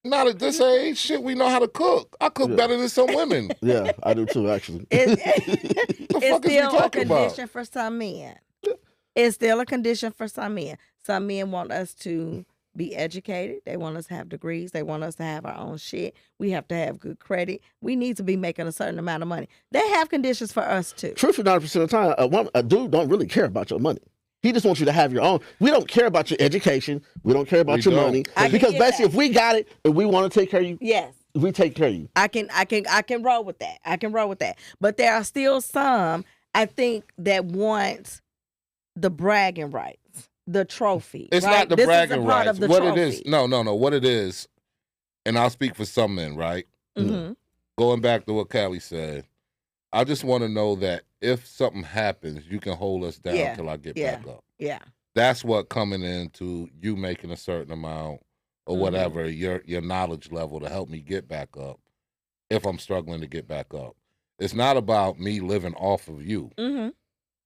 Not at this age. Shit, we know how to cook. I cook better than some women. Yeah, I do too, actually. It's still a condition for some men. It's still a condition for some men. Some men want us to be educated. They want us to have degrees. They want us to have our own shit. We have to have good credit. We need to be making a certain amount of money. They have conditions for us too. Truthfully, 90% of the time, a dude don't really care about your money. He just wants you to have your own. We don't care about your education. We don't care about your money. Because basically, if we got it and we want to take care of you, yes, we take care of you. I can roll with that. I can roll with that. But there are still some, I think, that want the bragging rights, the trophy. It's right? not the this bragging is a part rights. Of the what trophy. it is, no. What it is, and I'll speak for some men, right? Mm-hmm. Going back to what Callie said, I just want to know that if something happens, you can hold us down till I get back up. Yeah. That's what coming into you making a certain amount or whatever, your knowledge level to help me get back up if I'm struggling to get back up. It's not about me living off of you. Mm-hmm.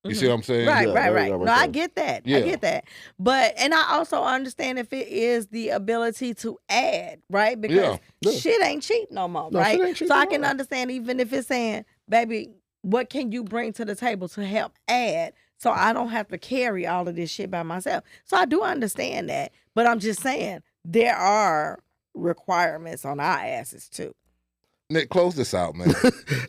You see what I'm saying? Right. No, I get that. Yeah. I get that. But, and I also understand if it is the ability to add, right? Because shit ain't cheap no more, right? So I can understand even if it's saying, baby, what can you bring to the table to help add so I don't have to carry all of this shit by myself? So I do understand that. But I'm just saying there are requirements on our asses too. Nick, close this out, man.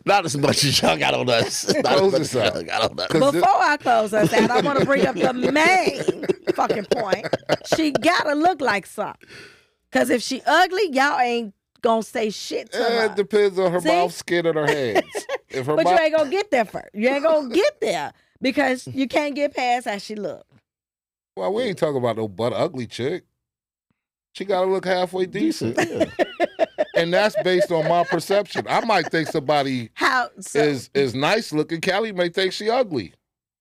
Not as much as y'all got on us. Close this out. Before I close us out, I want to bring up the main fucking point. She gotta look like something. Because if she ugly, y'all ain't gonna say shit to her. It depends on her mouth, skin, and her hands. But you ain't gonna get there first. You ain't gonna get there because you can't get past how she look. Well, we ain't talking about no butt ugly chick. She gotta look halfway decent. And that's based on my perception. I might think somebody is nice looking. Callie may think she ugly.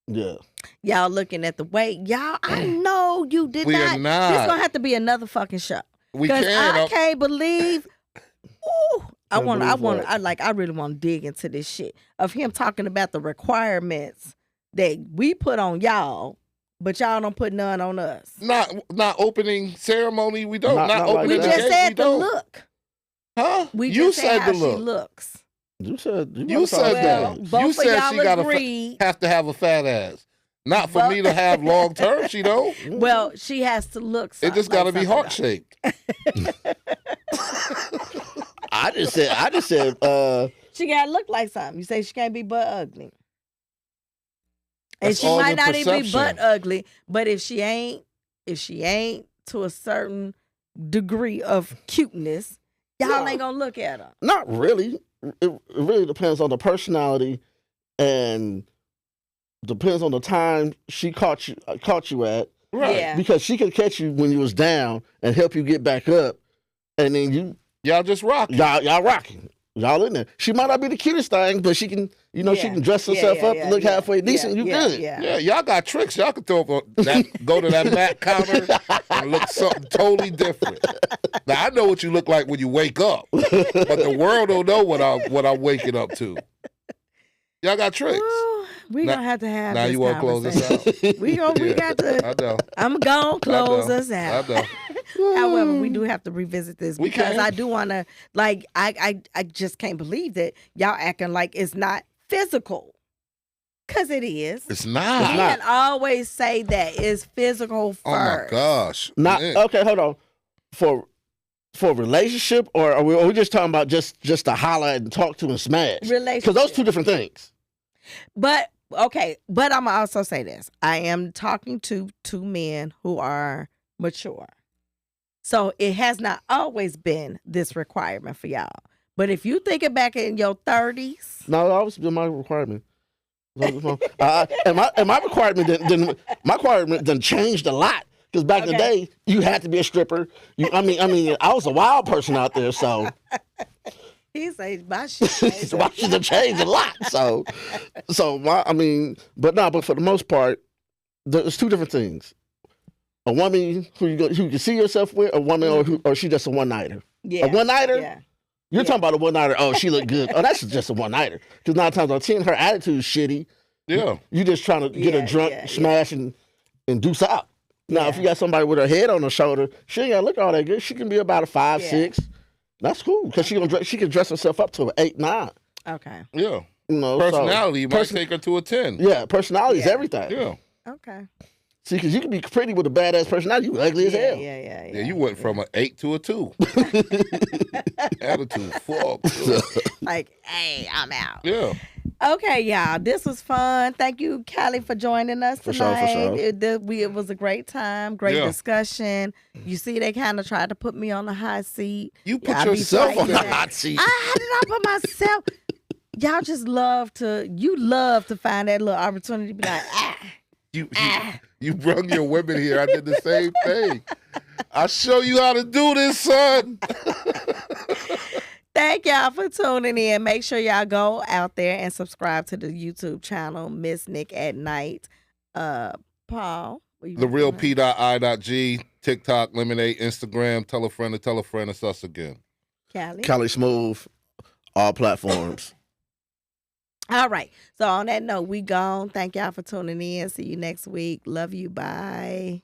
Yeah. Y'all looking at the weight. Y'all, I know you did we not. Are not. This gonna have to be another fucking show. We can't. I can't believe. Ooh, I really want to dig into this shit of him talking about the requirements that we put on y'all, but y'all don't put none on us. Not opening ceremony. We don't. Not opening. We just said the look. Huh? We you just said how the look. She looks. You said that. You said she got have to have a fat ass. Not for me to have long term. She don't. Well, she has to look. It just got to be heart shaped. I just said. She got to look like something. You say she can't be butt ugly. And That's she all might your not even be perception. butt ugly, but if she ain't to a certain degree of cuteness, y'all ain't gonna look at her. Not really. It really depends on the personality and depends on the time she caught you at. Right. Yeah. Because she could catch you when you was down and help you get back up, and then y'all just rock. Y'all rocking. Y'all in there. She might not be the cutest thing, but she can, she can dress herself up and look halfway decent. You good. Yeah, y'all got tricks. Y'all can go to that mat counter and look something totally different. Now I know what you look like when you wake up, but the world don't know what I'm waking up to. Y'all got tricks. Ooh, we gonna have to have. Now this you want to close us out? We got to. I know. I'm gonna close us out. I know. However, we do have to revisit this because I do want to. Like, I just can't believe that y'all acting like it's not physical. Because it is. It's not. Men always say that it's physical first. Oh my gosh. Not okay. Hold on. For a relationship, or are we just talking about just to holler and talk to and smash? Relationship. Because those two different things. But okay, but I'm gonna also say this: I am talking to two men who are mature, so it has not always been this requirement for y'all. But if you think it back in your 30s, no, that always been my requirement. And my requirement done changed a lot. Because back in the day, you had to be a stripper. I mean, I was a wild person out there, so. He says my shit. My shit have changed a lot. So but for the most part, there's two different things. A woman who you can see yourself with, a woman or she just a one nighter. Yeah. A one nighter. Yeah. You're talking about a one nighter. Oh, she look good. Oh, that's just a one nighter. Because 9 times out of 10, her attitude's shitty. Yeah. You just trying to get her drunk, smash, and deuce out. Now, if you got somebody with her head on her shoulder, she ain't gotta look all that good. She can be about a 5, 6. That's cool because she can dress herself up to an 8, 9. Okay. Yeah. You know, personality might take her to a 10. Yeah, personality is everything. Yeah. Okay. See, because you can be pretty with a badass personality. You ugly as hell. Yeah. You went from an 8 to a 2. Attitude, fuck. Like, hey, I'm out. Yeah. Okay, y'all. This was fun. Thank you, Callie, for joining us tonight. For sure. It was a great time, great discussion. You see, they kind of tried to put me on the hot seat. You put yourself on the hot seat. How did I put myself? Y'all just love to find that little opportunity to be like, You brung your women here. I did the same thing. I'll show you how to do this, son. Thank y'all for tuning in. Make sure y'all go out there and subscribe to the YouTube channel, Miss Nick at Night. Paul. The real P.I.G. TikTok, Lemonade, Instagram, tell a friend, it's us again. Callie Smooth, all platforms. All right. So on that note, we gone. Thank y'all for tuning in. See you next week. Love you. Bye.